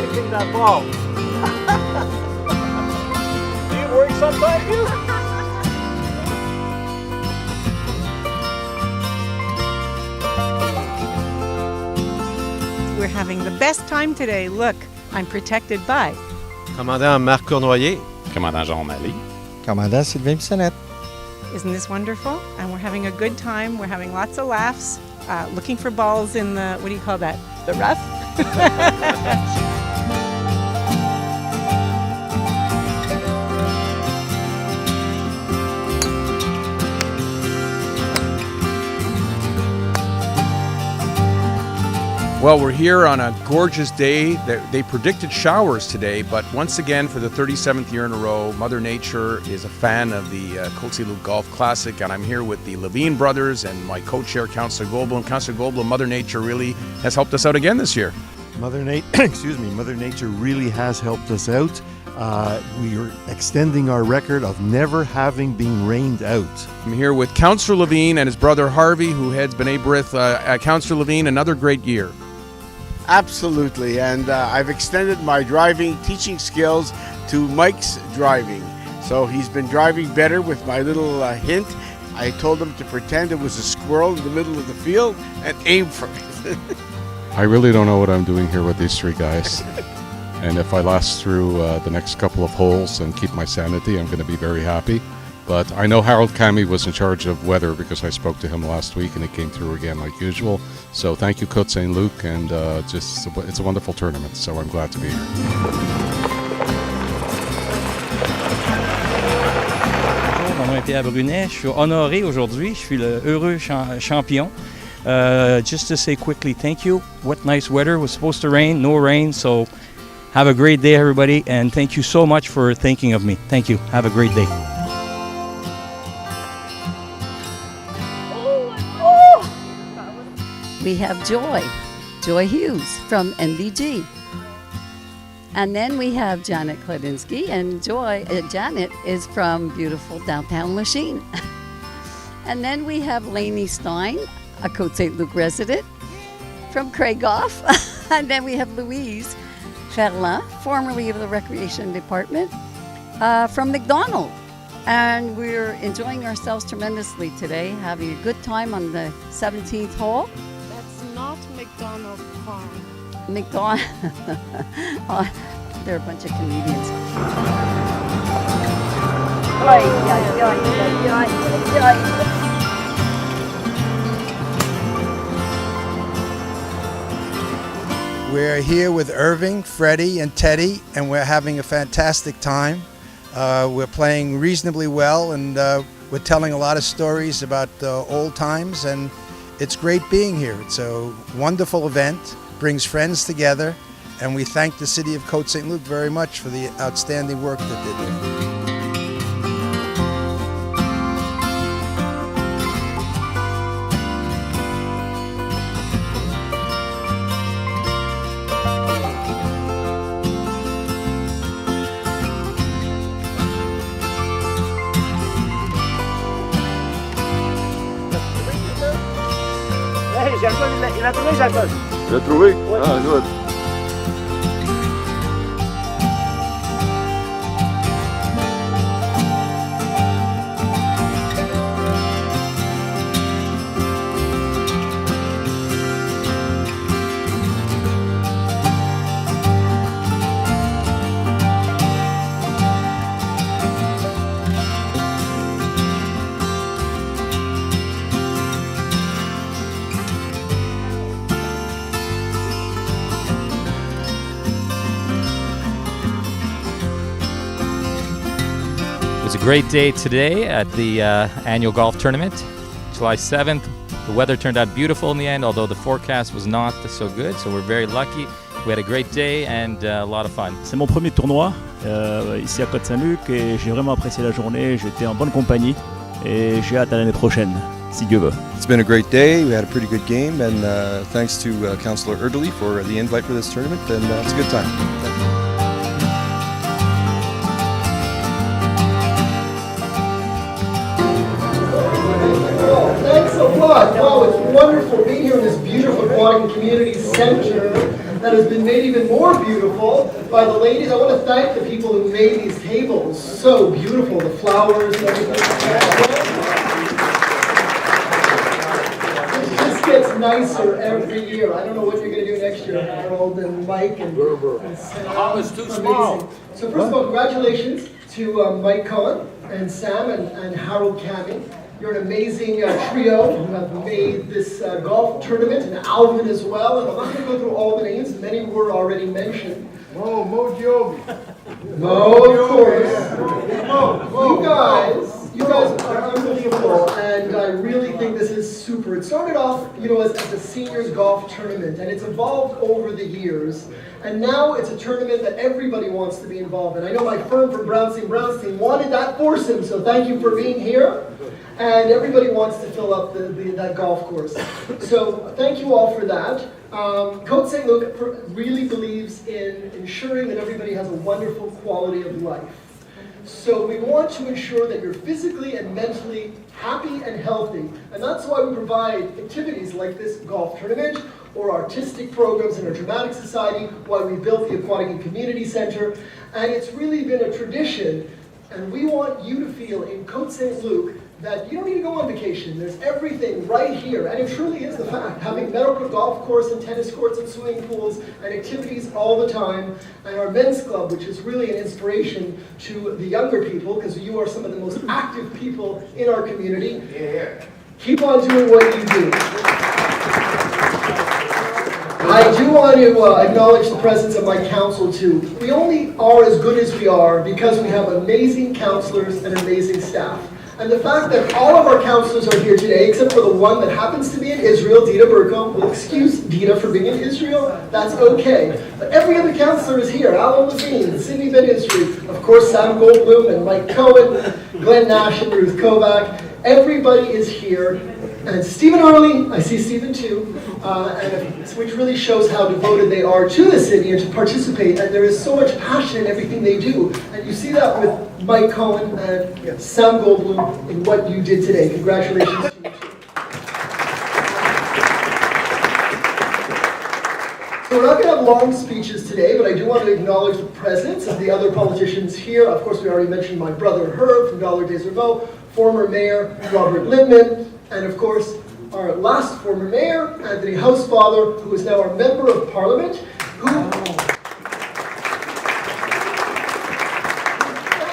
taking that ball. Do you worry sometimes, you? We're having the best time today. Look, I'm protected by Commandant Marc Cournoyer. Commandant Jean Mallet. Commandant Sylvain Bissonnette. Isn't this wonderful? And we're having a good time. We're having lots of laughs, looking for balls in the, what do you call that? The rough? Well, we're here on a gorgeous day. They predicted showers today, but once again, for the 37th year in a row, Mother Nature is a fan of the Côte Saint-Luc Golf Classic, and I'm here with the Levine brothers and my co-chair, Councillor Goldblum. Councillor Goldblum, Mother Nature really has helped us out again this year. Mother Nature really has helped us out. We are extending our record of never having been rained out. I'm here with Councillor Levine and his brother Harvey, who heads B'nai B'rith. Councillor Levine, another great year. Absolutely, and I've extended my driving teaching skills to Mike's driving. So he's been driving better with my little hint. I told him to pretend it was a squirrel in the middle of the field and aim for it. I really don't know what I'm doing here with these three guys. And if I last through the next couple of holes and keep my sanity, I'm going to be very happy. But I know Harold Cammy was in charge of weather because I spoke to him last week and it came through again like usual. So thank you, Côte Saint-Luc, and it's a wonderful tournament, so I'm glad to be here. Bonjour, mon nom est Pierre Brunet. Je suis honoré aujourd'hui. Je suis le heureux champion. Just to say quickly, thank you. What nice weather. It was supposed to rain, no rain, so have a great day, everybody, and thank you so much for thinking of me. Thank you. Have a great day. We have Joy Hughes from MVG. And then we have Janet Kledinsky, and Janet is from beautiful downtown Lachine. And then we have Lainey Stein, a Côte Saint-Luc resident from Craigoff. And then we have Louise Ferland, formerly of the Recreation Department, from McDonald. And we're enjoying ourselves tremendously today, having a good time on the 17th hole. Not McDonald Farm. McDonald. They're a bunch of comedians. We're here with Irvin, Freddie, and Teddy, and we're having a fantastic time. We're playing reasonably well, and we're telling a lot of stories about old times, and it's great being here. It's a wonderful event, brings friends together, and we thank the City of Côte Saint-Luc very much for the outstanding work that they do. Il a trouvé, Jacqueline. Il a trouvé? Ah, good. It's a great day today at the annual golf tournament, July 7th. The weather turned out beautiful in the end, although the forecast was not so good, so we're very lucky. We had a great day and a lot of fun. C'est mon premier tournoi ici à Côte Saint-Luc et j'ai vraiment apprécié la journée. J'étais en bonne compagnie et j'ai hâte à l'année prochaine, si Dieu veut. It's been a great day. We had a pretty good game, and thanks to Councillor Erdely for the invite for this tournament, and it's a good time. Thanks a lot. Wow, it's wonderful being here in this beautiful Aquatic and Community Centre. that has been made even more beautiful by the ladies. I want to thank the people who made these tables so beautiful, the flowers and everything. This gets nicer every year. I don't know what you're going to do next year, Harold and Mike and Sam. The hall is too small. So first of all, congratulations to Mike Cohen and Sam and Harold Cammy. You're an amazing trio who have made this golf tournament, and Alvin as well. And I'm not going to go through all the names. Many were already mentioned. Mo Jovi. Mo, of course. You guys are unbelievable, and I really think this is super. It started off, as a seniors golf tournament, and it's evolved over the years. And now it's a tournament that everybody wants to be involved in. I know my firm from Brownstein wanted that foursome, so thank you for being here. And everybody wants to fill up that golf course. So thank you all for that. Côte Saint-Luc really believes in ensuring that everybody has a wonderful quality of life. So we want to ensure that you're physically and mentally happy and healthy. And that's why we provide activities like this golf tournament or artistic programs in our dramatic society, why we built the Aquatic and Community Centre. And it's really been a tradition. And we want you to feel in Côte Saint-Luc that you don't need to go on vacation. There's everything right here, and it truly is the fact. Having Meadowbrook Golf Course and tennis courts and swimming pools and activities all the time, and our men's club, which is really an inspiration to the younger people, because you are some of the most active people in our community. Yeah. Keep on doing what you do. I do want to acknowledge the presence of my council too. We only are as good as we are because we have amazing counselors and amazing staff. And the fact that all of our counselors are here today, except for the one that happens to be in Israel, Dita Burko. We'll excuse Dita for being in Israel. That's okay. But every other counselor is here. Alan Levine, Sidney Ben Isri, of course Sam Goldblum and Mike Cohen, Glenn Nash and Ruth Kovac. Everybody is here. And Stephen Harley, I see Stephen too, which really shows how devoted they are to the city and to participate. And there is so much passion in everything they do. And you see that with Mike Cohen and Sam Goldblum in what you did today. Congratulations to you too. So we're not going to have long speeches today, but I do want to acknowledge the presence of the other politicians here. Of course, we already mentioned my brother Herb from Dollar Des Herbeaux, former Mayor Robert Littman, and of course, our last former mayor, Anthony Housefather, who is now our Member of Parliament, who,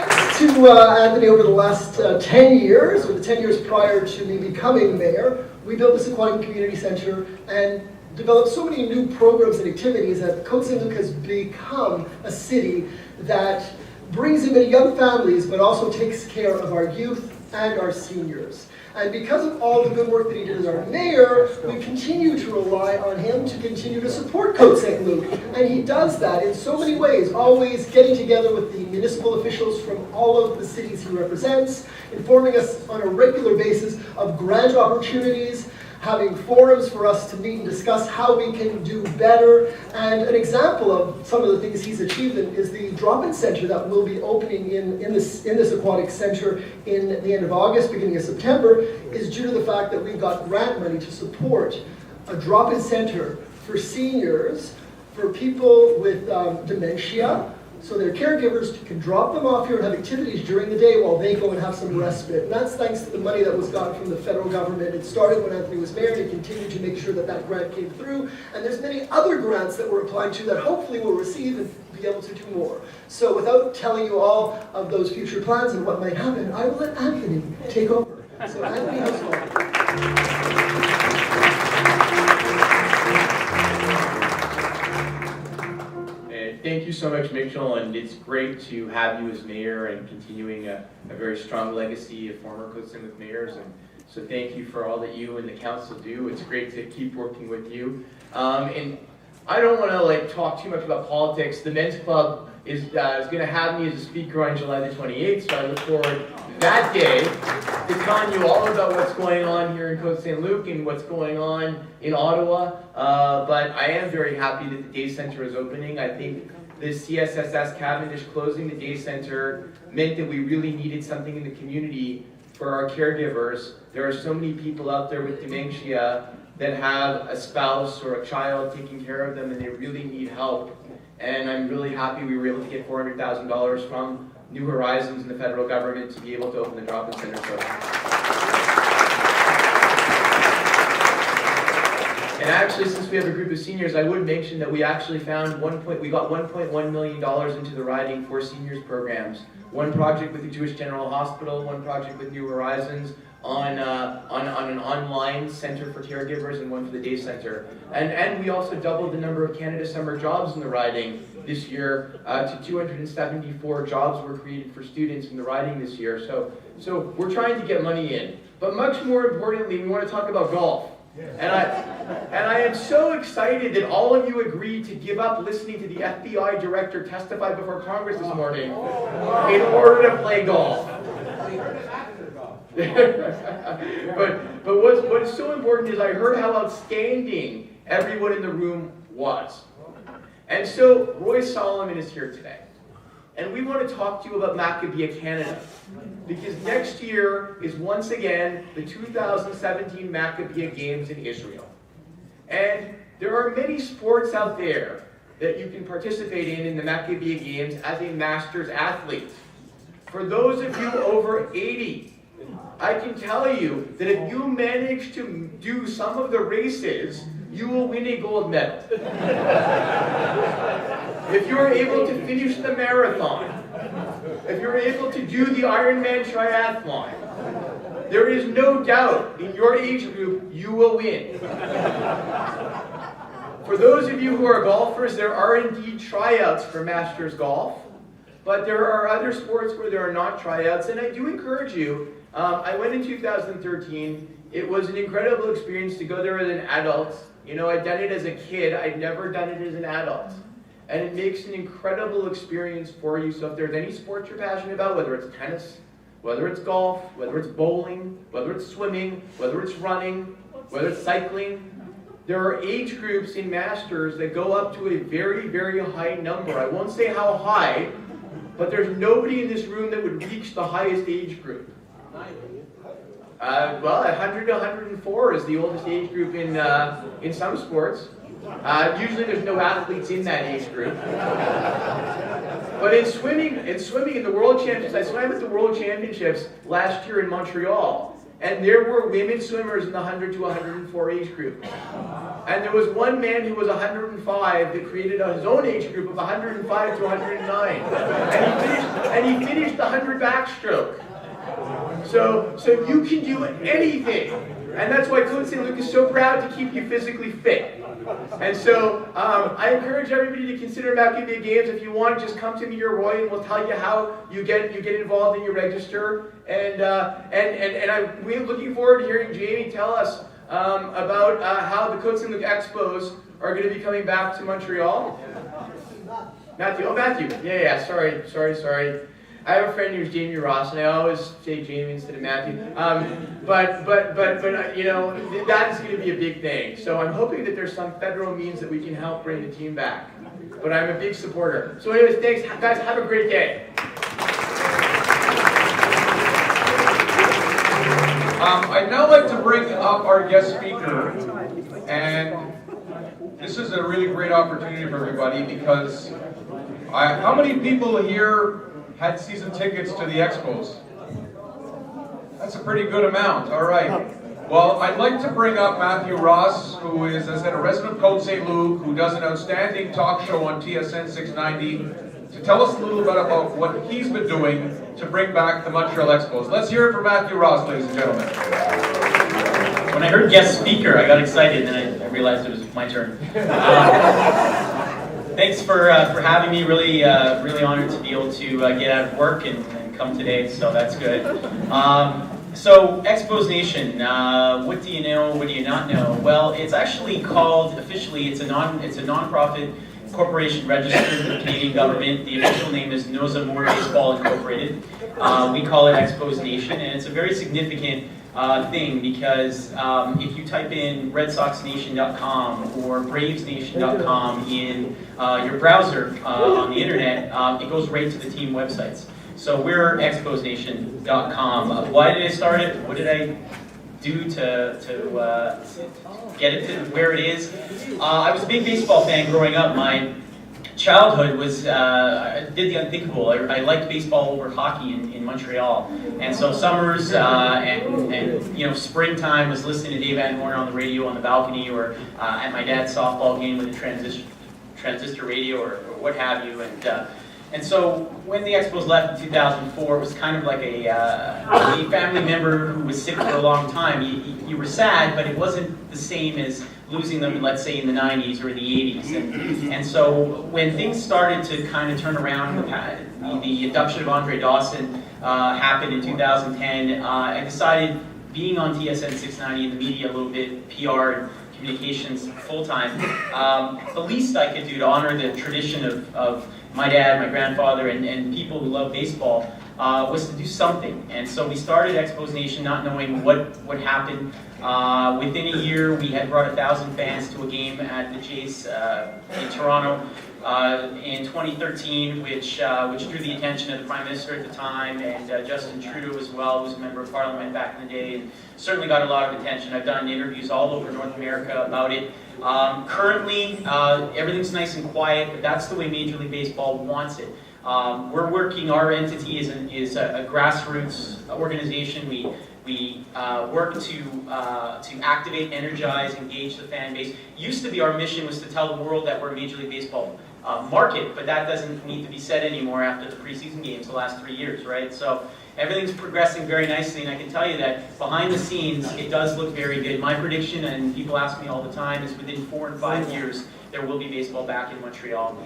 thanks to Anthony over the last 10 years, or the 10 years prior to me becoming mayor, we built this Aquatic and Community Centre and developed so many new programs and activities that Côte Saint-Luc has become a city that brings in many young families, but also takes care of our youth and our seniors. And because of all the good work that he did as our mayor, we continue to rely on him to continue to support Côte Saint-Luc. And he does that in so many ways, always getting together with the municipal officials from all of the cities he represents, informing us on a regular basis of grant opportunities, having forums for us to meet and discuss how we can do better. And an example of some of the things he's achieved is the drop-in center that will be opening in this aquatic center in the end of August, beginning of September, is due to the fact that we've got grant money to support a drop-in center for seniors, for people with dementia, so their caregivers can drop them off here and have activities during the day while they go and have some respite. And that's thanks to the money that was gotten from the federal government. It started when Anthony was mayor, and he continued to make sure that that grant came through. And there's many other grants that we're applying to that hopefully we'll receive and be able to do more. So without telling you all of those future plans and what might happen, I will let Anthony take over. So Anthony Housefather. Thank you so much, Mitchell, and it's great to have you as mayor and continuing a very strong legacy of former Côte Saint-Luc mayors. And so thank you for all that you and the council do. It's great to keep working with you. And I don't want to talk too much about politics. The men's club is going to have me as a speaker on July the 28th, so I look forward that day to telling you all about what's going on here in Côte Saint-Luc and what's going on in Ottawa. But I am very happy that the day center is opening. I think the CSSS Cavendish closing the day center meant that we really needed something in the community for our caregivers. There are so many people out there with dementia that have a spouse or a child taking care of them and they really need help. And I'm really happy we were able to get $400,000 from New Horizons and the federal government to be able to open the drop-in center. So. And actually, since we have a group of seniors, I would mention that we actually found we got $1.1 million into the riding for seniors programs. One project with the Jewish General Hospital, one project with New Horizons on an online center for caregivers, and one for the day center. And we also doubled the number of Canada Summer jobs in the riding this year to 274 jobs were created for students in the riding this year. So we're trying to get money in. But much more importantly, we want to talk about golf. And I am so excited that all of you agreed to give up listening to the FBI director testify before Congress this morning in order to play golf. but what's so important is I heard how outstanding everyone in the room was. And so Roy Solomon is here today. And we want to talk to you about Maccabea Canada. Because next year is once again the 2017 Maccabea Games in Israel. And there are many sports out there that you can participate in the Maccabea Games as a master's athlete. For those of you over 80, I can tell you that if you manage to do some of the races, you will win a gold medal. If you're able to finish the marathon, if you're able to do the Ironman triathlon, there is no doubt in your age group you will win. For those of you who are golfers, there are indeed tryouts for Masters Golf, but there are other sports where there are not tryouts, and I do encourage you. I went in 2013. It was an incredible experience to go there as an adult. You know, I'd done it as a kid. I'd never done it as an adult. And it makes an incredible experience for you. So if there's any sports you're passionate about, whether it's tennis, whether it's golf, whether it's bowling, whether it's swimming, whether it's running, whether it's cycling, there are age groups in Masters that go up to a very, very high number. I won't say how high, but there's nobody in this room that would reach the highest age group. Well, 100 to 104 is the oldest age group in some sports. Usually there's no athletes in that age group. But in swimming in the World Championships, I swam at the World Championships last year in Montreal, and there were women swimmers in the 100 to 104 age group. And there was one man who was 105 that created his own age group of 105 to 109. And he finished the 100 backstroke. So you can do anything. And that's why Côte Saint-Luc is so proud to keep you physically fit. And so I encourage everybody to consider Maccabea Games. If you want, just come to me or Roy, and we'll tell you how you get involved and you register. And we're looking forward to hearing Jamie tell us about how the Côte Saint-Luc Expos are going to be coming back to Montreal. Matthew. Oh, Matthew. Yeah. Sorry. I have a friend who's Jamie Ross, and I always say Jamie instead of Matthew. But you know, that's going to be a big thing. So I'm hoping that there's some federal means that we can help bring the team back. But I'm a big supporter. So anyways, thanks, guys. Have a great day. I'd now like to bring up our guest speaker, and this is a really great opportunity for everybody because how many people here had season tickets to the Expos? That's a pretty good amount. All right. Well, I'd like to bring up Matthew Ross, who is, as I said, a resident of Côte Saint-Luc, who does an outstanding talk show on TSN 690, to tell us a little bit about what he's been doing to bring back the Montreal Expos. Let's hear it from Matthew Ross, ladies and gentlemen. When I heard guest speaker, I got excited, and then I realized it was my turn. Thanks for having me. Really honored to be able to get out of work and come today. So that's good. So Expos Nation, what do you know? What do you not know? Well, it's actually called officially. It's a non-profit corporation registered with the Canadian government. The official name is Nos Amours Baseball Incorporated. We call it Expos Nation, and it's a very significant thing because if you type in RedSoxNation.com or BravesNation.com in your browser on the internet, it goes right to the team websites. So we're ExposNation.com. Why did I start it? What did I do to get it to where it is. I was a big baseball fan growing up. My childhood was, I did the unthinkable. I liked baseball over hockey in Montreal. And so summers and springtime was listening to Dave Van Horn on the radio on the balcony, or at my dad's softball game with a transistor radio or what have you. And so when the Expos left in 2004, it was kind of like a family member who was sick for a long time. You were sad, but it wasn't the same as losing them, let's say, in the 90s or the 80s. And so when things started to kind of turn around, the induction of Andre Dawson happened in 2010, I decided, being on TSN 690 in the media a little bit, PR and communications full-time, the least I could do to honor the tradition of my dad, my grandfather, and people who love baseball was to do something. And so we started Expos Nation not knowing what would happen. Within a year, we had brought 1,000 fans to a game at the Jays in Toronto in 2013, which drew the attention of the Prime Minister at the time, and Justin Trudeau as well, who was a member of Parliament back in the day, and certainly got a lot of attention. I've done interviews all over North America about it. Currently, everything's nice and quiet, but that's the way Major League Baseball wants it. We're working, our entity is a grassroots organization. We work to activate, energize, engage the fan base. Used to be our mission was to tell the world that we're a Major League Baseball market, but that doesn't need to be said anymore after the preseason games the last 3 years, right? So everything's progressing very nicely, and I can tell you that behind the scenes, it does look very good. My prediction, and people ask me all the time, is within 4 and 5 years, there will be baseball back in Montreal.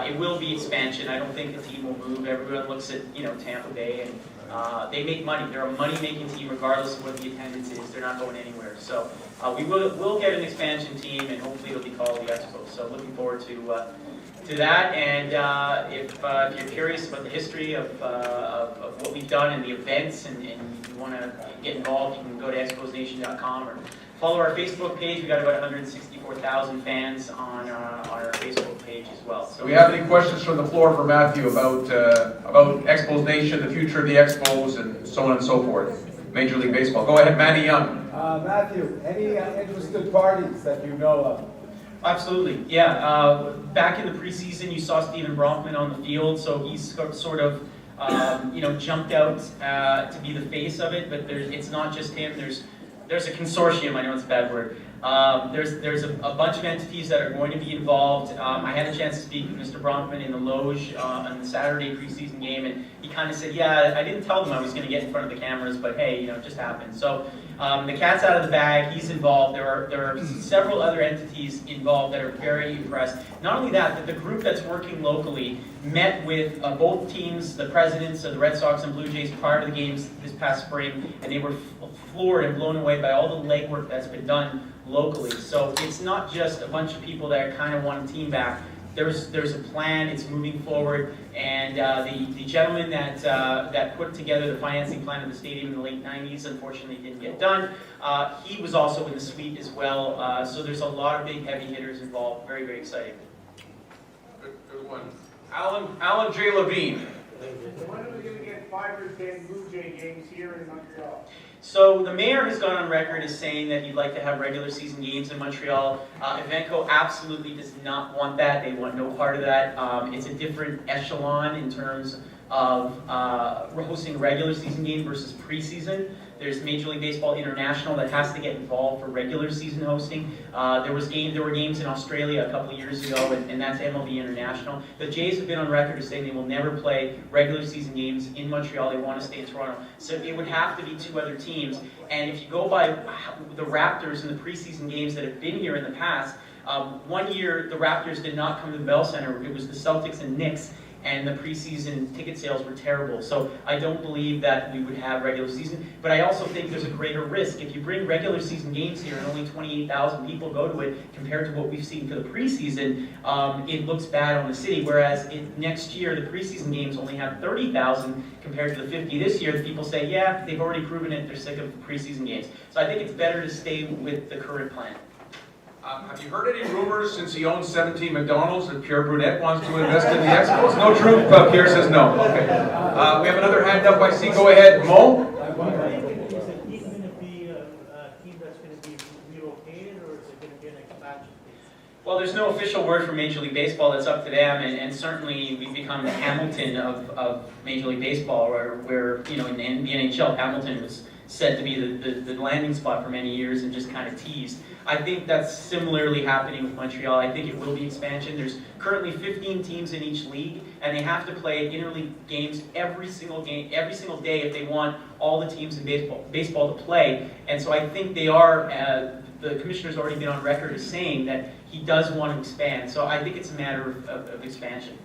It will be expansion. I don't think the team will move. Everyone looks at Tampa Bay, and they make money. They're a money-making team regardless of what the attendance is. They're not going anywhere. So we'll get an expansion team, and hopefully it'll be called the Expos. So looking forward to that. And if you're curious about the history of what we've done and the events, and you want to get involved, you can go to exposnation.com or follow our Facebook page. We've got about 164,000 fans on our Facebook page as well. So we have any questions from the floor for Matthew about Expos Nation, the future of the Expos, and so on and so forth? Major League Baseball. Go ahead, Manny Young. Matthew, any interested parties that you know of? Absolutely, yeah. Back in the preseason, you saw Steven Bronfman on the field, so he's sort of jumped out to be the face of it. But it's not just him. There's a consortium. I know it's a bad word. There's a bunch of entities that are going to be involved. I had a chance to speak with Mr. Bronfman in the Loge on the Saturday preseason game, and he kind of said, "Yeah, I didn't tell them I was going to get in front of the cameras, but hey, it just happened." So the cat's out of the bag. He's involved. There are several other entities involved that are very impressed. Not only that, but the group that's working locally met with both teams, the presidents of the Red Sox and Blue Jays, prior to the games this past spring, and they were floored and blown away by all the legwork that's been done locally. So it's not just a bunch of people that kind of want a team back. There's a plan. It's moving forward, and the gentleman that put together the financing plan of the stadium in the late 90s, unfortunately didn't get done. He was also in the suite as well. So there's a lot of big heavy hitters involved. Very, very exciting. Good one. Alan J. Levine. When are we going to get 5 or 10 Blue Jay games here in Montreal? So the mayor has gone on record as saying that he'd like to have regular season games in Montreal. Evenco absolutely does not want that. They want no part of that. It's a different echelon in terms of hosting regular season games versus preseason. There's Major League Baseball International that has to get involved for regular season hosting. There were games in Australia a couple of years ago, and that's MLB International. The Jays have been on record as saying they will never play regular season games in Montreal. They want to stay in Toronto. So it would have to be 2 other teams. And if you go by the Raptors in the preseason games that have been here in the past, one year the Raptors did not come to the Bell Center. It was the Celtics and Knicks, and the preseason ticket sales were terrible. So I don't believe that we would have regular season, but I also think there's a greater risk. If you bring regular season games here and only 28,000 people go to it compared to what we've seen for the preseason, it looks bad on the city, whereas next year the preseason games only have 30,000 compared to the 50 this year. The people say, yeah, they've already proven it, they're sick of preseason games. So I think it's better to stay with the current plan. Have you heard any rumors since he owns 17 McDonald's that Pierre Brunet wants to invest in the Expos? No truth, Pierre says no. Okay. We have another hand up I see. Go ahead, Mo. to be a team that's going to be relocated, or is it going to be an expansion? Well, there's no official word from Major League Baseball. That's up to them, and certainly we've become the Hamilton of Major League Baseball, where you know, in the NHL, Hamilton was said to be the landing spot for many years and just kind of teased. I think that's similarly happening with Montreal. I think it will be expansion. There's currently 15 teams in each league, and they have to play interleague games every single day if they want all the teams in baseball to play. And so I think they are. The commissioner's already been on record as saying that he does want to expand. So I think it's a matter of expansion.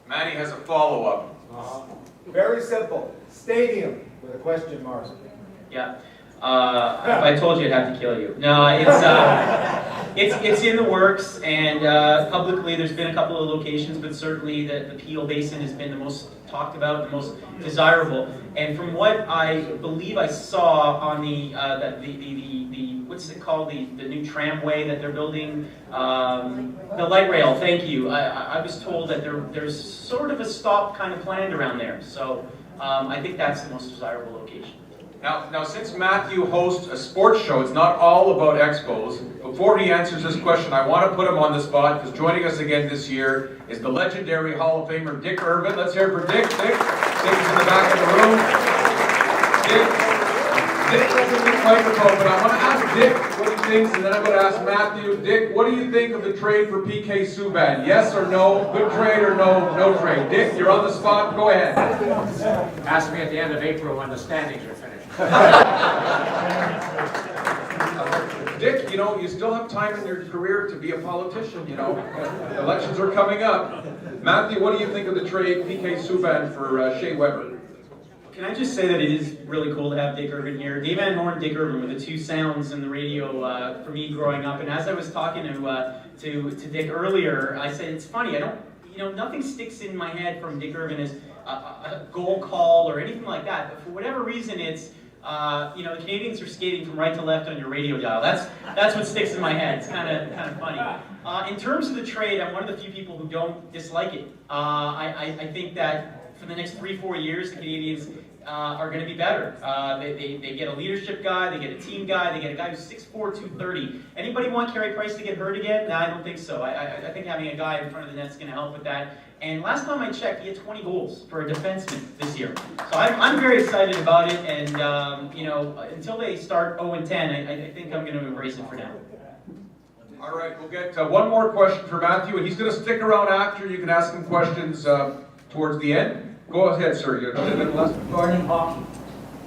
Manny has a follow-up. Very simple. Stadium with a question mark. Yeah. If I told you, I'd have to kill you. No, it's in the works, and publicly there's been a couple of locations, but certainly the Peel Basin has been the most talked about, the most desirable. And from what I believe I saw on the what's it called, the new tramway that they're building, the light rail. Thank you. I was told that there's sort of a stop kind of planned around there. So I think that's the most desirable location. Now, since Matthew hosts a sports show, it's not all about Expos. Before he answers this question, I want to put him on the spot, because joining us again this year is the legendary Hall of Famer Dick Irvin. Let's hear it for Dick. Dick is in the back of the room. Dick doesn't need a microphone, but I want to ask Dick what he thinks, and then I'm going to ask Matthew. Dick, what do you think of the trade for PK Subban? Yes or no? Good trade or no trade? Dick, you're on the spot. Go ahead. Ask me at the end of April when the standings are finished. Dick, you know, you still have time in your career to be a politician, you know. Elections are coming up. Matthew, what do you think of the trade, PK Subban for Shea Weber? Can I just say that it is really cool to have Dick Irvin here. Dave Van Horn and Dick Irvin were the two sounds in the radio for me growing up. And as I was talking to Dick earlier, I said, it's funny, nothing sticks in my head from Dick Irvin as a goal call or anything like that. But for whatever reason, it's, the Canadians are skating from right to left on your radio dial. That's what sticks in my head. It's kind of funny. In terms of the trade, I'm one of the few people who don't dislike it. I think that for the next 3-4 years, the Canadians are going to be better. They get a leadership guy, they get a team guy, they get a guy who's 6'4", 230. Anybody want Carey Price to get hurt again? No, I don't think so. I think having a guy in front of the net's going to help with that. And last time I checked, he had 20 goals for a defenseman this year. So I'm very excited about it, and until they start 0-10, I think I'm going to embrace it for now. All right, we'll get one more question for Matthew, and he's going to stick around after. You can ask him questions towards the end. Go ahead, sir. You're Regarding hockey,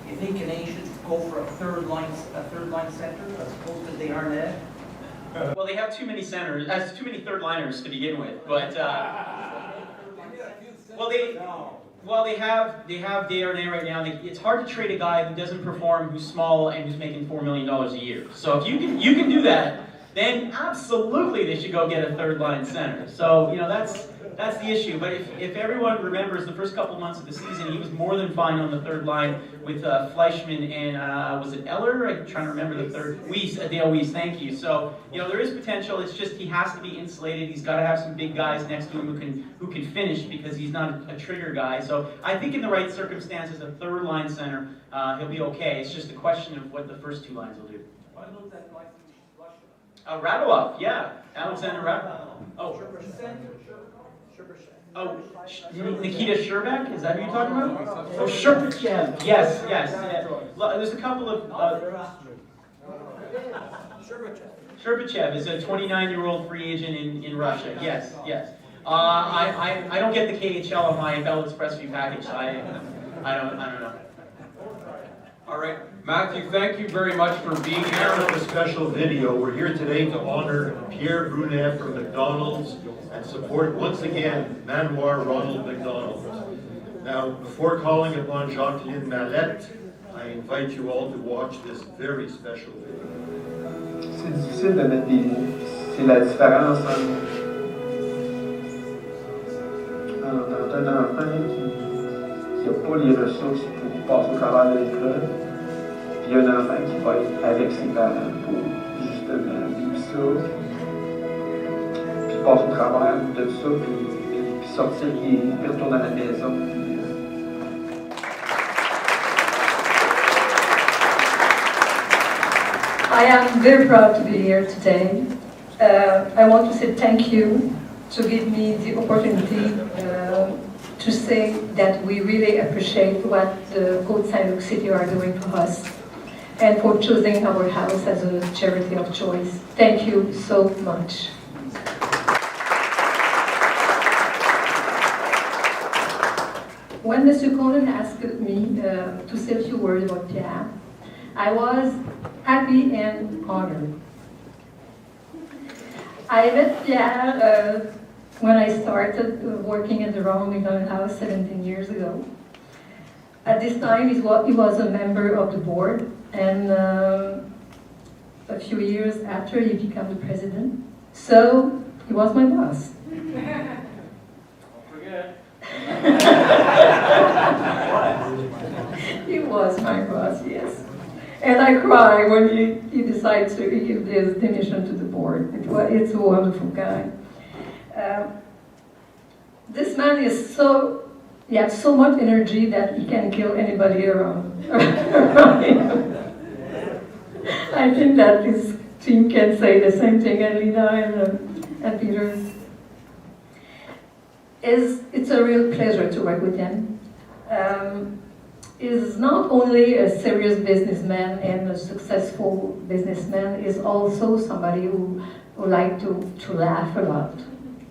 you think Canadians should go for a third line center as opposed to the Arnett? Well, they have too many centers, too many third liners to begin with. But they have Desharnais right now. It's hard to trade a guy who doesn't perform, who's small, and who's making $4 million a year. So if you can do that, then absolutely they should go get a third line center. So that's the issue. But if everyone remembers the first couple months of the season, he was more than fine on the third line with Fleischmann and was it Eller? I'm trying to remember the third. Dale Weiss, thank you. So there is potential. It's just he has to be insulated. He's got to have some big guys next to him who can finish, because he's not a trigger guy. So I think in the right circumstances, a third line center, he'll be okay. It's just a question of what the first two lines will do. Radulov, yeah, Alexander Radulov. Nikita Sherbak, is that who you're talking about? Oh, Sherbachev, yes. There's a couple of... Sherbachev is a 29-year-old free agent in Russia, yes. I don't get the KHL on my Bell Express fee package, so I don't know. All right, Matthew, thank you very much for being here. With a special video. We're here today to honor Pierre Brunet from McDonald's and support once again Manoir Ronald McDonald. Now, before calling upon Jacqueline Mallet, I invite you all to watch this very special video. C'est difficile de mettre des mots. C'est la différence entre un enfant qui n'a pas les ressources pour passer au travers de l'école, puis un enfant qui va être avec ses parents pour justement vivre ça, puis passer au travers de ça, puis sortir, puis retourner à la maison. I am very proud to be here today. I want to say thank you to give me the opportunity to say that we really appreciate what the Côte Saint-Luc City are doing for us and for choosing our house as a charity of choice. Thank you so much. When Mr. Conan asked me to say a few words about Pierre, I was happy and honored. I met Pierre when I started working at the Ronald McDonald House 17 years ago. At this time, he was a member of the board, and a few years after, he became the president. So, he was my boss. Don't forget. He was my boss, yes. And I cry when he decides to give this demission to the board. It's a wonderful guy. This man is he has so much energy that he can kill anybody around him. I think that his team can say the same thing, and Lina and Peter. It's a real pleasure to work with him. Is not only a serious businessman and a successful businessman, is also somebody who likes to laugh a lot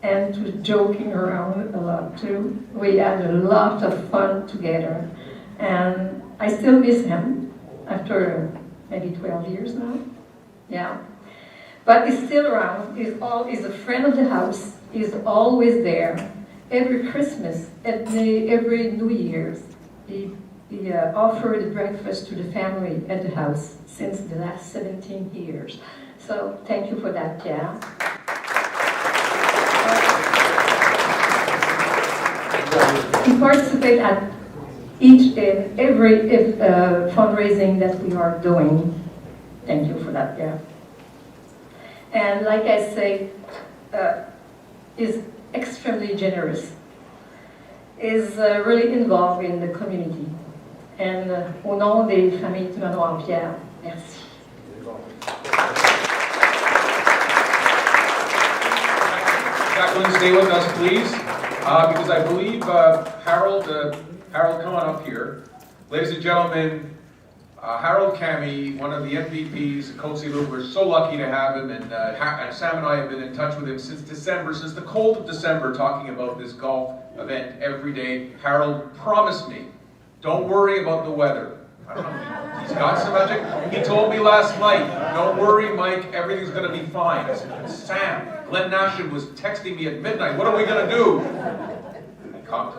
and to joking around a lot too. We had a lot of fun together, and I still miss him after maybe 12 years now. Yeah, but he's still around. He's a friend of the house. He's always there. Every Christmas, every New Year's, he offered breakfast to the family at the house since the last 17 years. So thank you for that, Pierre. He participates at each and every fundraising that we are doing. Thank you for that, Pierre. And like I say, is extremely generous, is really involved in the community. And au nom des familles du Manoir Pierre, merci. Jacqueline, stay with us, please, because I believe Harold, come on up here. Ladies and gentlemen, Harold Cammy, one of the MVPs at Côte Saint-Luc. We're so lucky to have him, and Sam and I have been in touch with him since December, since the cold of December, talking about this golf event every day. Harold promised me, don't worry about the weather. I don't know, he's got some magic. He told me last night, don't worry, Mike, everything's going to be fine. I said, Sam, Glenn Nasham was texting me at midnight, what are we going to do?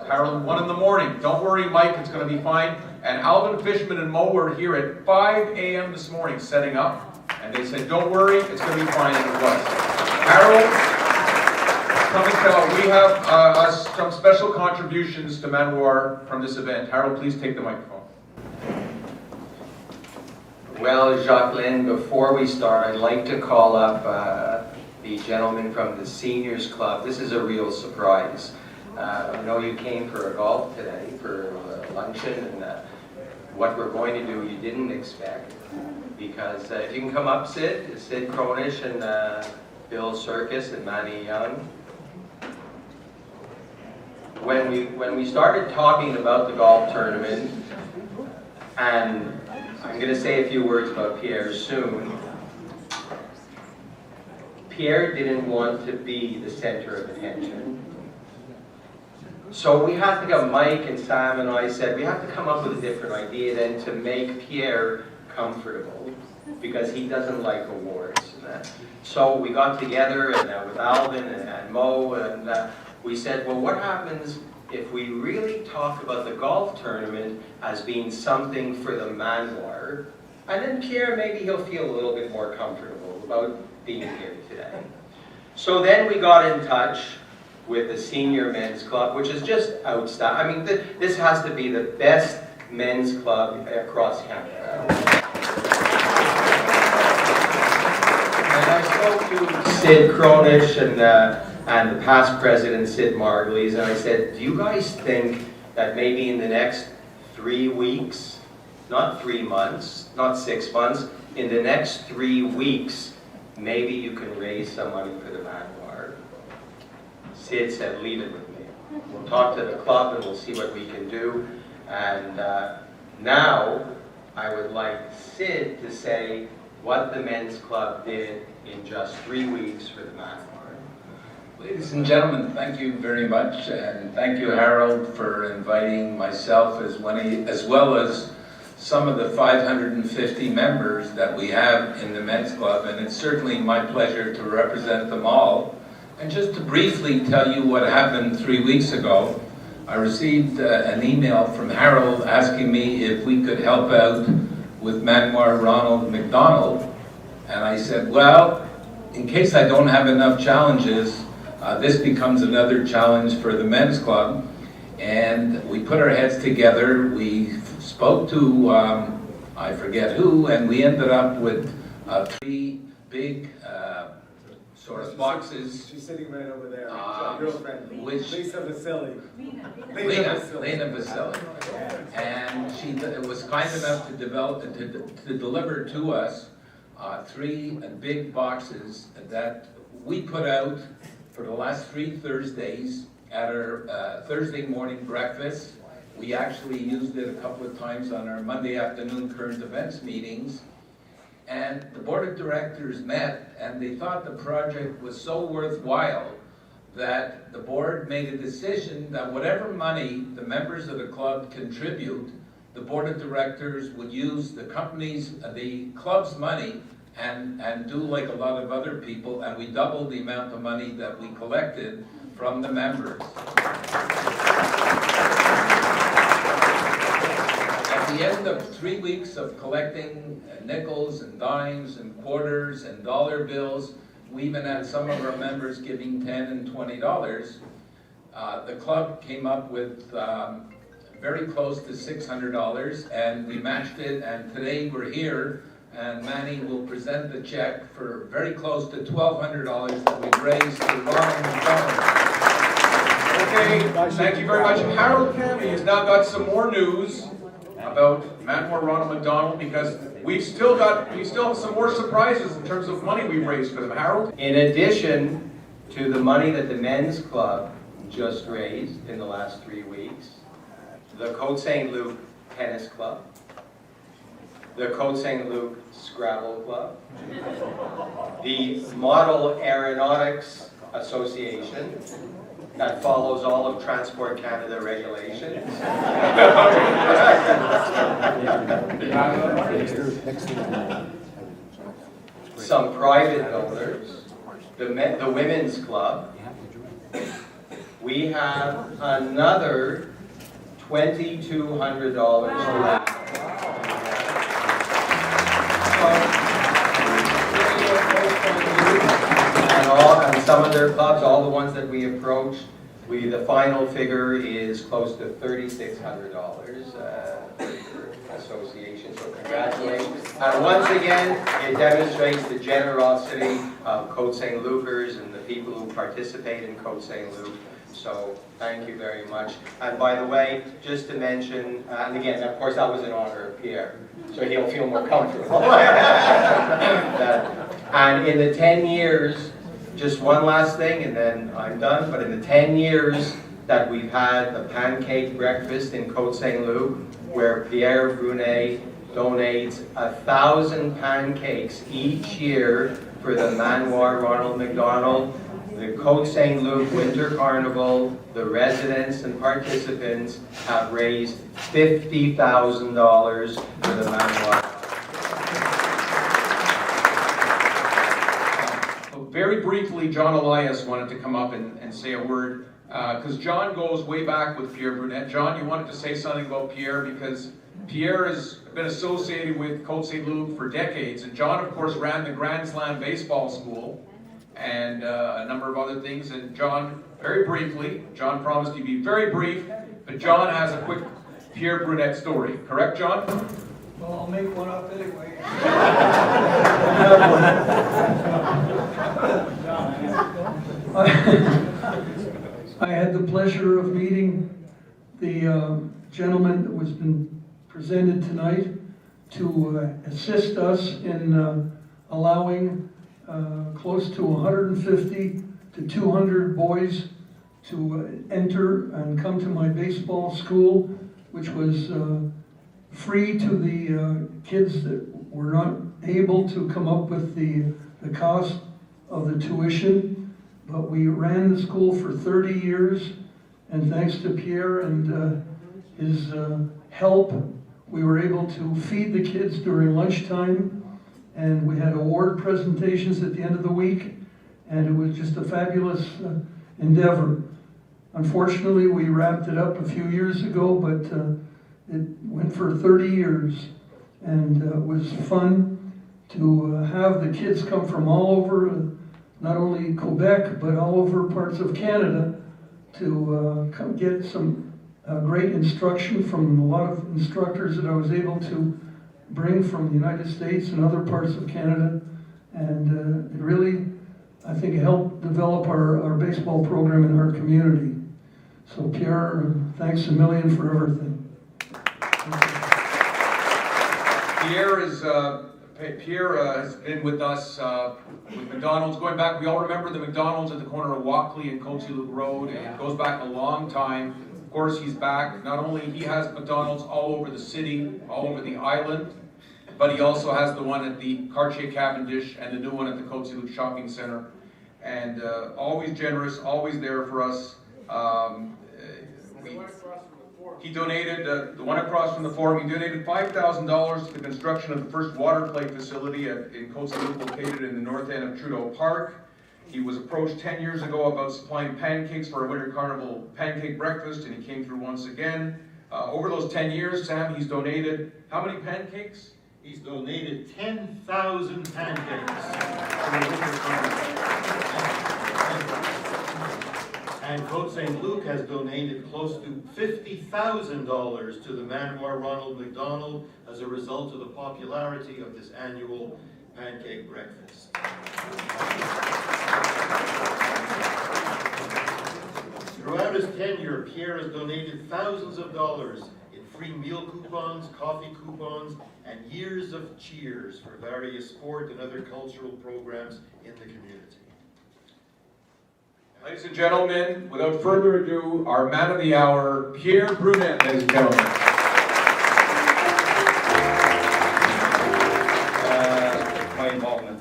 Harold, 1 in the morning, don't worry, Mike, it's going to be fine. And Alvin Fishman and Mo were here at 5 a.m. this morning setting up, and they said, don't worry, it's going to be fine, and it was. Harold, come and tell, we have some special contributions to Manoir from this event. Harold, please take the microphone. Well, Jacqueline, before we start, I'd like to call up the gentleman from the Seniors Club. This is a real surprise. I know you came for a golf today, for luncheon, and what we're going to do you didn't expect. Because if you can come up, Sid Cronish and Bill Circus and Manny Young. When we started talking about the golf tournament, and I'm going to say a few words about Pierre soon. Pierre didn't want to be the center of attention. So we had to go, Mike and Sam and I said, we have to come up with a different idea then to make Pierre comfortable, because he doesn't like awards. So we got together and with Alvin and Mo, and we said, well, what happens if we really talk about the golf tournament as being something for the Manoir, and then Pierre, maybe he'll feel a little bit more comfortable about being here today. So then we got in touch with the Senior Men's Club, which is just outstanding. I mean, this has to be the best men's club across Canada. And I spoke to Sid Cronish and the past president, Sid Margulies, and I said, do you guys think that maybe in the next 3 weeks not 3 months, not 6 months, in the next 3 weeks, maybe you can raise some money for the Manoir. Sid said, leave it with me. We'll talk to the club and we'll see what we can do. And now I would like Sid to say what the men's club did in just 3 weeks for the Manoir. Ladies and gentlemen, thank you very much, and thank you, Harold, for inviting myself as well as some of the 550 members that we have in the men's club, and it's certainly my pleasure to represent them all. And just to briefly tell you what happened 3 weeks ago, I received an email from Harold asking me if we could help out with Manoir Ronald McDonald, and I said, well, in case I don't have enough challenges, this becomes another challenge for the men's club. And we put our heads together, we spoke to, I forget who, and we ended up with 3 big sort of boxes. She's sitting right over there, my girlfriend, Lisa Vasily. Lena Vasily. And it was kind enough to deliver to us 3 big boxes that we put out for the last 3 Thursdays at our Thursday morning breakfast. We actually used it a couple of times on our Monday afternoon current events meetings. And the board of directors met and they thought the project was so worthwhile that the board made a decision that whatever money the members of the club contribute, the board of directors would use the club's money and do like a lot of other people, and we doubled the amount of money that we collected from the members. At the end of 3 weeks of collecting nickels and dimes and quarters and dollar bills, we even had some of our members giving $10 and $20. The club came up with very close to $600, and we matched it, and today we're here, and Manny will present the check for very close to $1,200 that we've raised to Ronald McDonald. Okay, thank you very much. Harold Cammy has now got some more news about Manoir Ronald McDonald, because we still have some more surprises in terms of money we've raised for them. Harold? In addition to the money that the men's club just raised in the last 3 weeks, the Côte Saint-Luc Tennis Club, the Côte Saint-Luc Scrabble Club, the Model Aeronautics Association, that follows all of Transport Canada regulations. Some private donors, the Women's Club. We have another $2,200 for that. And some of their clubs, all the ones that we approached, the final figure is close to $3,600 per association. So congratulations. And once again, it demonstrates the generosity of Côte Saint-Lucers and the people who participate in Côte Saint-Luc. So thank you very much. And by the way, just to mention, and again, of course, that was in honor of Pierre, so he'll feel more comfortable. And in the 10 years, just one last thing and then I'm done, but in the 10 years that we've had the pancake breakfast in Côte Saint-Luc, where Pierre Brunet donates 1,000 pancakes each year for the Manoir Ronald McDonald, the Côte Saint-Luc Winter Carnival, the residents and participants have raised $50,000 for the Manoir. Very briefly, John Elias wanted to come up and say a word, because John goes way back with Pierre Brunet. John, you wanted to say something about Pierre, because Pierre has been associated with Côte Saint-Luc for decades, and John, of course, ran the Grand Slam baseball school and a number of other things. And John, very briefly, John promised to be very brief, but John has a quick Pierre Brunet story. Correct, John? Well, I'll make one up anyway. I had the pleasure of meeting the gentleman that was been presented tonight, to assist us in allowing close to 150 to 200 boys to enter and come to my baseball school, which was free to the kids that were not able to come up with the cost of the tuition. But we ran the school for 30 years, and thanks to Pierre and his help, we were able to feed the kids during lunchtime, and we had award presentations at the end of the week, and it was just a fabulous endeavor. Unfortunately, we wrapped it up a few years ago, but it went for 30 years, and it was fun to have the kids come from all over, not only Quebec, but all over parts of Canada, to come get some great instruction from a lot of instructors that I was able to bring from the United States and other parts of Canada. And it really, I think, helped develop our baseball program in our community. So Pierre, thanks a million for everything. Pierre has been with us with McDonald's going back. We all remember the McDonald's at the corner of Walkley and Côte Saint-Luc Road, and it goes back a long time. Of course, he's back. Not only he has McDonald's all over the city, all over the island, but he also has the one at the Cartier Cavendish and the new one at the Côte Saint-Luc Shopping Center. And always generous, always there for us. He donated, the one across from the forum, he donated $5,000 to the construction of the first water play facility in Côte Saint-Luc, located in the north end of Trudeau Park. He was approached 10 years ago about supplying pancakes for a Winter Carnival pancake breakfast, and he came through once again. Over those 10 years, Sam, he's donated how many pancakes? He's donated 10,000 pancakes to the Winter Carnival. And Côte Saint-Luc has donated close to $50,000 to the Manoir Ronald McDonald as a result of the popularity of this annual pancake breakfast. Throughout his tenure, Pierre has donated thousands of dollars in free meal coupons, coffee coupons, and years of cheers for various sport and other cultural programs in the community. Ladies and gentlemen, without further ado, our man of the hour, Pierre Brunet, ladies and gentlemen. My involvement.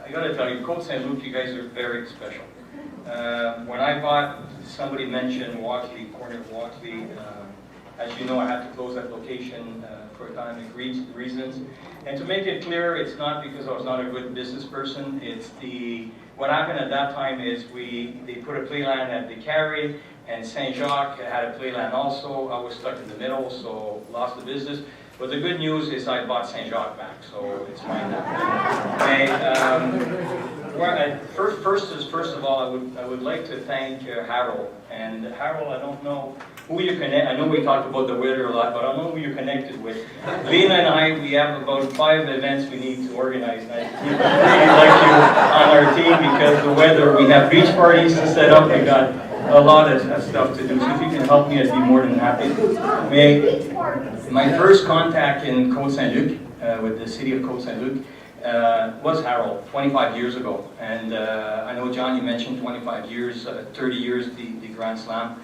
I gotta tell you, Côte Saint-Luc, you guys are very special. When I bought, somebody mentioned Walkley, corner of Walkley. As you know, I had to close that location for economic reasons. And to make it clear, it's not because I was not a good business person. It's what happened at that time is they put a playland at the Carré, and Saint-Jacques had a playland also. I was stuck in the middle, so lost the business. But the good news is I bought Saint-Jacques back, so it's mine now. First of all, I would like to thank Harold. And Harold, I don't know who you connect. I know we talked about the weather a lot, but I don't know who you're connected with. Lena and I, we have about 5 events we need to organize. And I really like you on our team because the weather. We have beach parties to set up. We got a lot of stuff to do. So if you can help me, I'd be more than happy. My first contact in Côte Saint-Luc with the city of Côte Saint-Luc was Harold 25 years ago. And I know, John, you mentioned 25 years, 30 years, the Grand Slam.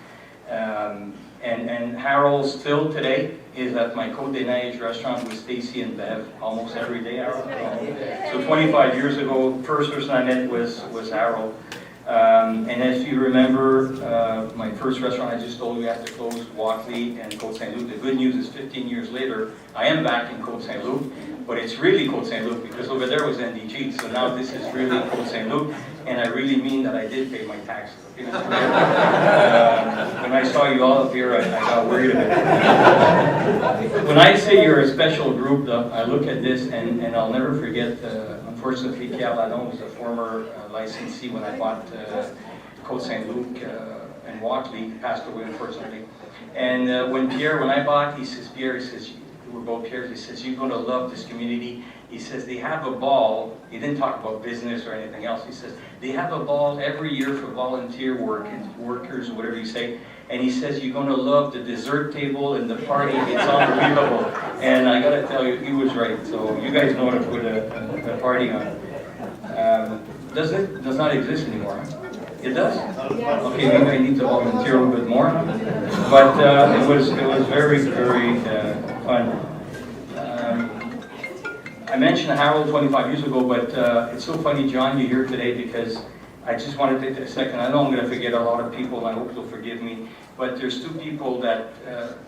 And Harold still today is at my Côte des Neiges restaurant with Stacy and Bev almost every day, Harold. So 25 years ago, first person I met was Harold. And if you remember, my first restaurant I just told you I had to close, Walkley and Côte Saint-Luc. The good news is 15 years later, I am back in Côte Saint-Luc, but it's really Côte Saint-Luc because over there was NDG. So now this is really Côte Saint-Luc, and I really mean that I did pay my taxes. When I saw you all up here, I got worried a bit. When I say you're a special group, though, I look at this, and I'll never forget, unfortunately, Pierre Ladon was a former licensee when I bought Côte Saint-Luc and Walkley, passed away unfortunately. And when I bought, he says, Pierre, he says, we're both Pierre, he says, you're going to love this community. He says, they have a ball. He didn't talk about business or anything else. He says, they have a ball every year for volunteer work and workers, whatever you say. and he says, you're going to love the dessert table and the party. It's unbelievable. And I got to tell you, he was right. So you guys know how to put a party on. Does not exist anymore. It does? Okay, maybe I need to volunteer a little bit more. But it was very, very fun. I mentioned Harold 25 years ago, but it's so funny, John, you're here today because I just want to take a second. I know I'm going to forget a lot of people, and I hope you'll forgive me. But there's two people that,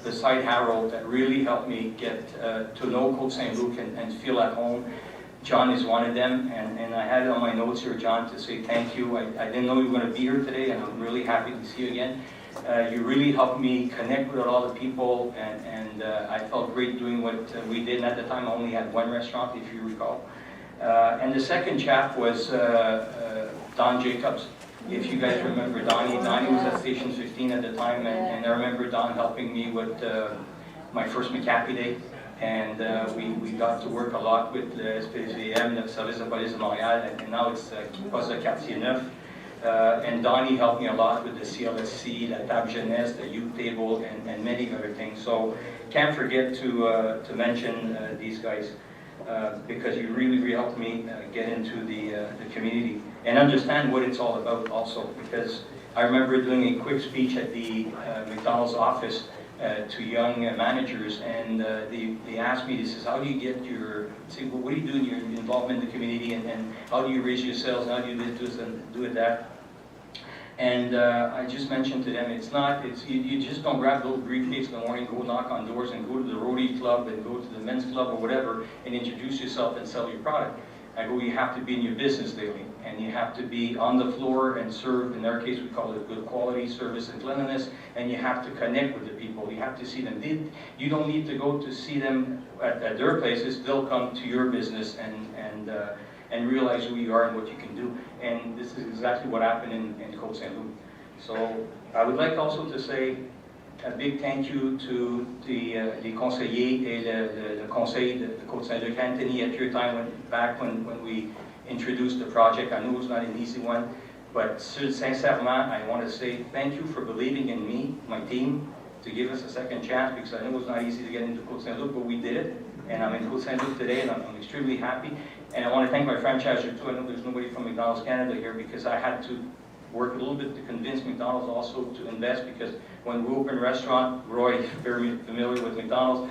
beside Harold, that really helped me get to know Côte Saint-Luc and feel at home. John is one of them, and I had it on my notes here, John, to say thank you. I didn't know you were going to be here today, and I'm really happy to see you again. You really helped me connect with a lot of people, and I felt great doing what we did. And at the time, I only had one restaurant, if you recall. And the second chap was Don Jacobs. If you guys remember Donnie was at Station 15 at the time, and I remember Don helping me with my first McAfee Day. And we got to work a lot with the SPVM, the Service de Police de Montréal, and now it's Poste de Quartier Neuf. And Donnie helped me a lot with the CLSC, la Table Jeunesse, the youth table, and many other things. So can't forget to mention these guys because you really helped me get into the community and understand what it's all about also. Because I remember doing a quick speech at the McDonald's office to young managers, and they asked me, this is how do you get your, say, well, what do you do in your involvement in the community, and how do you raise your sales, and how do you do this and do it that? And I just mentioned to them, you just don't grab a little briefcase in the morning, go knock on doors, and go to the Rotary Club, and go to the men's club or whatever, and introduce yourself and sell your product. I go, you have to be in your business daily, and you have to be on the floor and serve. In our case, we call it good quality service and cleanliness, and you have to connect with the people. You have to see them. You don't need to go to see them at their places. They'll come to your business and realize who you are and what you can do. And this is exactly what happened in Côte Saint-Luc. So I would like also to say a big thank you to les conseillers et le conseil de Côte Saint-Luc. Anthony, at your time, back when we introduced the project, I knew it was not an easy one, but sincèrement, I want to say thank you for believing in me, my team, to give us a second chance, because I know it was not easy to get into Côte Saint-Luc, but we did it, and I'm in Côte Saint-Luc today, and I'm extremely happy. And I want to thank my franchisor too. I know there's nobody from McDonald's Canada here, because I had to work a little bit to convince McDonald's also to invest, because when we opened a restaurant, Roy, very familiar with McDonald's,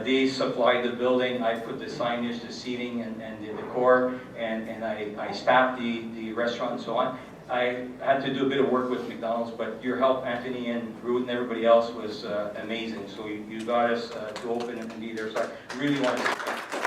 they supplied the building. I put the signage, the seating, and the decor, and I staffed the restaurant and so on. I had to do a bit of work with McDonald's, but your help, Anthony and Ruth and everybody else, was amazing. So you got us to open and be there. So I really want to say thank you.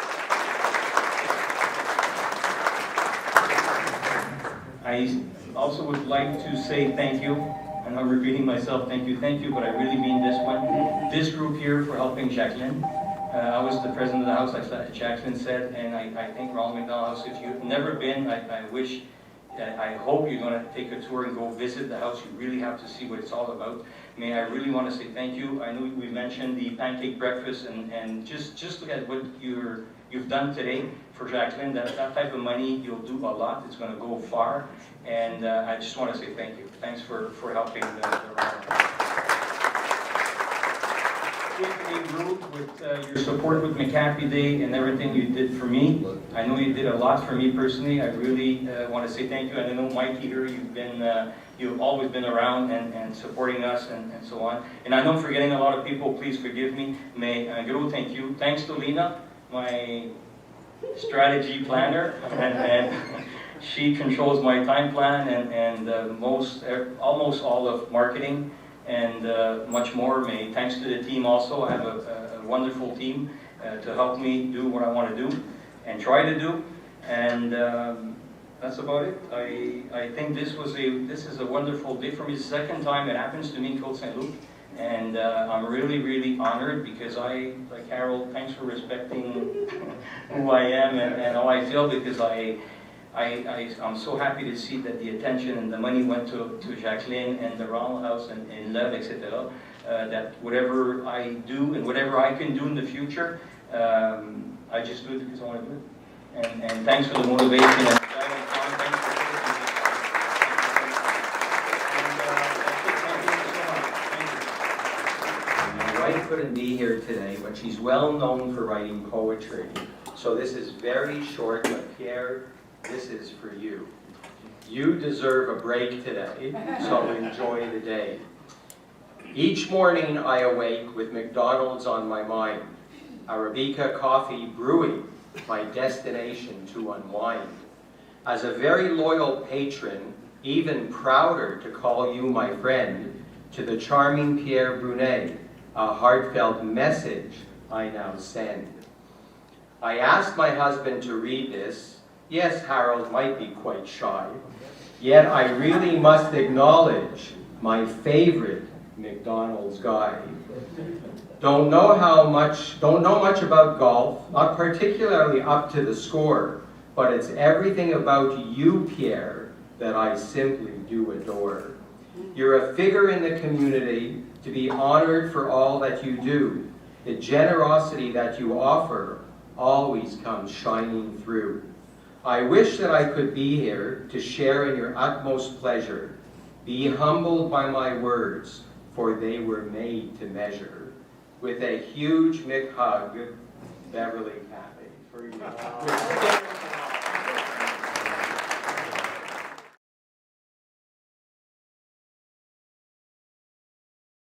I also would like to say thank you. And I'm repeating myself, thank you, but I really mean this one. This group here for helping Jacqueline. I was the president of the house, like Jacqueline said, and I think Ronald McDonald House, if you've never been, I hope you're going to take a tour and go visit the house. You really have to see what it's all about. I really want to say thank you. I know we mentioned the pancake breakfast, and just look at what you've done today for Jacqueline. That type of money, you'll do a lot. It's going to go far, and I just want to say thank you. Thanks for helping the group with your support with McAfee Day and everything you did for me. I know you did a lot for me personally. I really want to say thank you. And I know Mikey here, you've always been around and supporting us and so on. And I know I'm forgetting a lot of people. Please forgive me. Un gros thank you. Thanks to Lena, my strategy planner, and she controls my time plan and almost all of marketing and much more. Thanks to the team also. I have a wonderful team to help me do what I want to do and try to do. And that's about it. I think this is a wonderful day for me. It's the second time it happens to me in Côte Saint-Luc. And I'm really honored, because like Harold, thanks for respecting who I am and how I feel, because I'm so happy to see that the attention and the money went to Jacqueline and the Ronald House and love, etc. That whatever I do and whatever I can do in the future, I just do it because I want to do it. And thanks for the motivation and the guidance. Thanks for couldn't be here today, but she's well known for writing poetry. So this is very short, but Pierre, this is for you. You deserve a break today, so enjoy the day. Each morning I awake with McDonald's on my mind. Arabica coffee brewing, my destination to unwind. As a very loyal patron, even prouder to call you my friend, to the charming Pierre Brunet, a heartfelt message I now send. I asked my husband to read this. Yes, Harold might be quite shy, yet I really must acknowledge my favorite McDonald's guy. Don't know much about golf, not particularly up to the score, but it's everything about you, Pierre, that I simply do adore. You're a figure in the community to be honored for all that you do. The generosity that you offer always comes shining through. I wish that I could be here to share in your utmost pleasure. Be humbled by my words, for they were made to measure. With a huge McHug, Beverly Cafe for you.